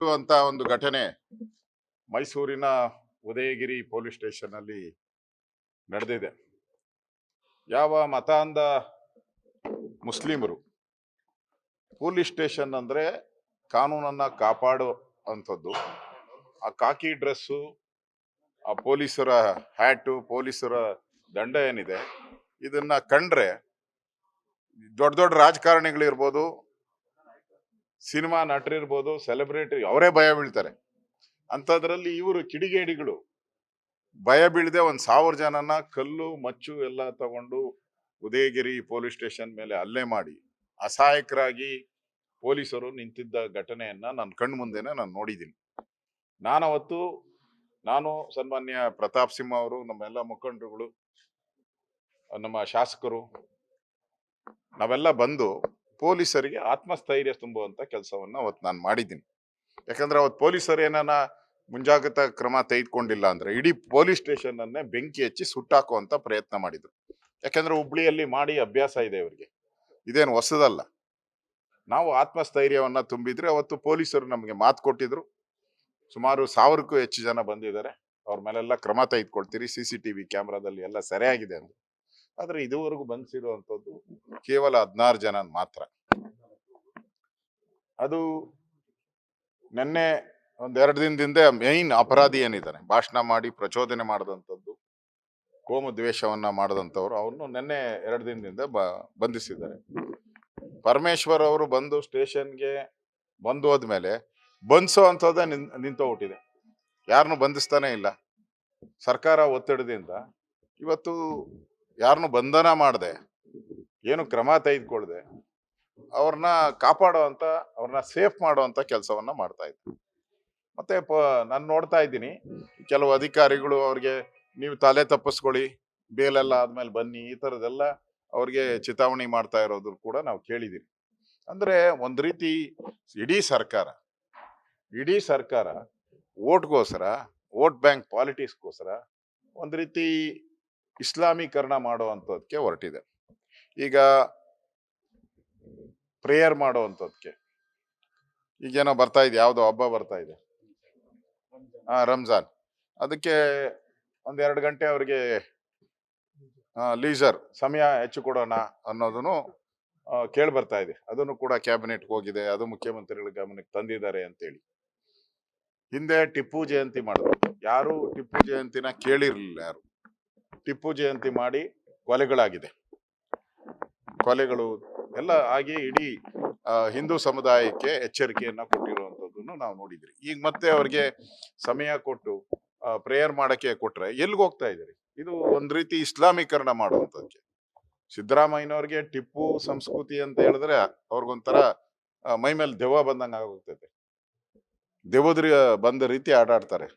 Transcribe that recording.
ಅಂತ ಒಂದು ಘಟನೆ ಮೈಸೂರಿನ ಉದಯಗಿರಿ ಪೊಲೀಸ್ ಸ್ಟೇಷನ್ ಅಲ್ಲಿ ನಡೆದಿದೆ. ಯಾವ ಮತಾಂಧ ಮುಸ್ಲಿಮರು ಪೊಲೀಸ್ ಸ್ಟೇಷನ್ ಅಂದ್ರೆ ಕಾನೂನನ್ನ ಕಾಪಾಡುವಂಥದ್ದು. ಆ ಕಾಕಿ ಡ್ರೆಸ್ಸು, ಆ ಪೊಲೀಸರ ಹ್ಯಾಟು, ಪೊಲೀಸರ ದಂಡ ಏನಿದೆ, ಇದನ್ನ ಕಂಡ್ರೆ ದೊಡ್ಡ ದೊಡ್ಡ ರಾಜಕಾರಣಿಗಳಿರ್ಬೋದು, ಸಿನಿಮಾ ನಟರಿರ್ಬೋದು, ಸೆಲೆಬ್ರಿಟಿ ಅವರೇ ಭಯ ಬೀಳ್ತಾರೆ. ಅಂಥದ್ರಲ್ಲಿ ಇವರು ಕಿಡಿಗೇಡಿಗಳು ಭಯ ಬೀಳದೆ 1,000 ಜನನ ಕಲ್ಲು ಮಚ್ಚು ಎಲ್ಲ ತಗೊಂಡು ಉದಯಗಿರಿ ಪೊಲೀಸ್ ಸ್ಟೇಷನ್ ಮೇಲೆ ಹಲ್ಲೆ ಮಾಡಿ ಅಸಹಾಯಕರಾಗಿ ಪೊಲೀಸರು ನಿಂತಿದ್ದ ಘಟನೆಯನ್ನ ನನ್ನ ಕಣ್ಣು ಮುಂದೆನೆ ನಾನು ನೋಡಿದ್ದೀನಿ. ನಾನು ಸನ್ಮಾನ್ಯ ಪ್ರತಾಪ್ ಸಿಂಹ ಅವರು, ನಮ್ಮೆಲ್ಲ ಮುಖಂಡರುಗಳು, ನಮ್ಮ ಶಾಸಕರು ನಾವೆಲ್ಲ ಬಂದು ಪೊಲೀಸರಿಗೆ ಆತ್ಮಸ್ಥೈರ್ಯ ತುಂಬುವಂತ ಕೆಲಸವನ್ನ ಅವತ್ತು ನಾನು ಮಾಡಿದ್ದೀನಿ. ಯಾಕಂದ್ರೆ ಅವತ್ತು ಪೊಲೀಸರು ಏನಾನ ಮುಂಜಾಗ್ರತಾ ಕ್ರಮ ತೆಗೆದುಕೊಂಡಿಲ್ಲ ಅಂದ್ರೆ ಇಡೀ ಪೊಲೀಸ್ ಸ್ಟೇಷನ್ ಅನ್ನೇ ಬೆಂಕಿ ಹಚ್ಚಿ ಸುಟ್ಟಾಕುವಂತ ಪ್ರಯತ್ನ ಮಾಡಿದ್ರು. ಯಾಕಂದ್ರೆ ಹುಬ್ಳಿಯಲ್ಲಿ ಮಾಡಿ ಅಭ್ಯಾಸ ಇದೆ ಇವರಿಗೆ, ಇದೇನು ಹೊಸದಲ್ಲ. ನಾವು ಆತ್ಮಸ್ಥೈರ್ಯವನ್ನ ತುಂಬಿದ್ರೆ ಅವತ್ತು ಪೊಲೀಸರು ನಮಗೆ ಮಾತು ಕೊಟ್ಟಿದ್ರು. ಸುಮಾರು 1000ಕ್ಕೂ ಹೆಚ್ಚು ಜನ ಬಂದಿದ್ದಾರೆ, ಅವ್ರ ಮೇಲೆಲ್ಲ ಕ್ರಮ ತೆಗೆದುಕೊಳ್ತೀರಿ, CCTV ಕ್ಯಾಮ್ರಾದಲ್ಲಿ ಎಲ್ಲ ಸರಿಯಾಗಿದೆ ಅಂತ. ಆದ್ರೆ ಇದುವರೆಗೂ ಬಂಧಿಸಿರುವಂತದ್ದು ಕೇವಲ 16 ಜನ ಮಾತ್ರ. ಅದು ನಿನ್ನೆ 1-2 ದಿನದಿಂದ ಮೇನ್ ಅಪರಾಧಿ ಏನಿದ್ದಾನೆ, ಭಾಷಣ ಮಾಡಿ ಪ್ರಚೋದನೆ ಮಾಡದಂಥದ್ದು, ಕೋಮು ದ್ವೇಷವನ್ನ ಮಾಡದಂಥವ್ರು, ಅವ್ರನ್ನು ನಿನ್ನೆ 2 ದಿನದಿಂದ ಬಂಧಿಸಿದ್ದಾರೆ. ಪರಮೇಶ್ವರ್ ಅವರು ಬಂದು ಸ್ಟೇಷನ್ಗೆ ಬಂದು ಹೋದ್ಮೇಲೆ ಬಂಧಿಸೋ ಅಂಥದ್ದೇ ನಿಂತೋಗ್ಬಿಟ್ಟಿದೆ, ಯಾರನ್ನು ಬಂಧಿಸ್ತಾನೆ ಇಲ್ಲ. ಸರ್ಕಾರ ಒತ್ತಡದಿಂದ ಇವತ್ತು ಯಾರನ್ನು ಬಂಧನ ಮಾಡದೆ, ಏನು ಕ್ರಮ ತೆಗೆದುಕೊಳ್ಳದೆ ಅವ್ರನ್ನ ಕಾಪಾಡುವಂತ, ಅವ್ರನ್ನ ಸೇಫ್ ಮಾಡುವಂತ ಕೆಲಸವನ್ನ ಮಾಡ್ತಾ ಇದ್ರು. ಮತ್ತೆ ನಾನು ನೋಡ್ತಾ ಇದ್ದೀನಿ ಕೆಲವು ಅಧಿಕಾರಿಗಳು ಅವ್ರಿಗೆ ನೀವು ತಲೆ ತಪ್ಪಿಸ್ಕೊಳ್ಳಿ, ಬೇಲೆಲ್ಲ ಆದ್ಮೇಲೆ ಬನ್ನಿ, ಈ ತರದೆಲ್ಲ ಅವ್ರಿಗೆ ಚಿತಾವಣೆ ಮಾಡ್ತಾ ಇರೋದು ಕೂಡ ನಾವು ಕೇಳಿದೀವಿ. ಅಂದ್ರೆ ಒಂದ್ ರೀತಿ ಇಡೀ ಸರ್ಕಾರ ಓಟ್ಗೋಸ್ಕರ, ವೋಟ್ ಬ್ಯಾಂಕ್ ಪಾಲಿಟಿಕ್ಸ್ಗೋಸ್ಕರ ಒಂದ್ ರೀತಿ ಇಸ್ಲಾಮೀಕರಣ ಮಾಡುವಂಥದ್ಕೆ ಹೊರಟಿದೆ. ಈಗ ಪ್ರೇಯರ್ ಮಾಡುವಂಥದ್ಕೆ ಈಗೇನೋ ಬರ್ತಾ ಇದೆ, ಯಾವ್ದೋ ಹಬ್ಬ ಬರ್ತಾ ಇದೆ, ರಂಜಾನ್, ಅದಕ್ಕೆ 1-2 ಗಂಟೆ ಅವ್ರಿಗೆ ಲೀಸರ್ ಸಮಯ ಹೆಚ್ಚು ಕೊಡೋಣ ಅನ್ನೋದನ್ನು ಕೇಳಿ ಬರ್ತಾ ಇದೆ. ಅದನ್ನು ಕೂಡ ಕ್ಯಾಬಿನೆಟ್ ಹೋಗಿದೆ, ಅದು ಮುಖ್ಯಮಂತ್ರಿಗಳ ಗಮನಕ್ಕೆ ತಂದಿದ್ದಾರೆ ಅಂತೇಳಿ. ಹಿಂದೆ ಟಿಪ್ಪು ಜಯಂತಿ ಮಾಡಿದ್ರು, ಯಾರು ಟಿಪ್ಪು ಜಯಂತಿನ ಕೇಳಿರ್ಲಿಲ್ಲ. ಯಾರು ಟಿಪ್ಪು ಜಯಂತಿ ಮಾಡಿ ಕೊಲೆಗಳು ಎಲ್ಲ ಆಗಿ ಇಡೀ ಹಿಂದೂ ಸಮುದಾಯಕ್ಕೆ ಎಚ್ಚರಿಕೆಯನ್ನ ಕೊಟ್ಟಿರುವಂತದ್ದನ್ನು ನಾವು ನೋಡಿದ್ರಿ. ಈಗ ಮತ್ತೆ ಅವ್ರಿಗೆ ಸಮಯ ಕೊಟ್ಟು ಪ್ರೇಯರ್ ಮಾಡಕ್ಕೆ ಕೊಟ್ರೆ ಎಲ್ಗೆ ಹೋಗ್ತಾ ಇದ್ದೀರಿ? ಇದು ಒಂದ್ ರೀತಿ ಇಸ್ಲಾಮೀಕರಣ ಮಾಡುವಂತದ್ದಕ್ಕೆ. ಸಿದ್ದರಾಮಯ್ಯನವ್ರಿಗೆ ಟಿಪ್ಪು ಸಂಸ್ಕೃತಿ ಅಂತ ಹೇಳಿದ್ರೆ ಅವ್ರಿಗೊಂಥರ ಮೈ ಮೇಲೆ ದೆವ್ವ ಬಂದಂಗ ಆಗೋಗ್ತೈತೆ, ದೆವ್ವದ್ರ ಬಂದ ರೀತಿ ಆಟಾಡ್ತಾರೆ.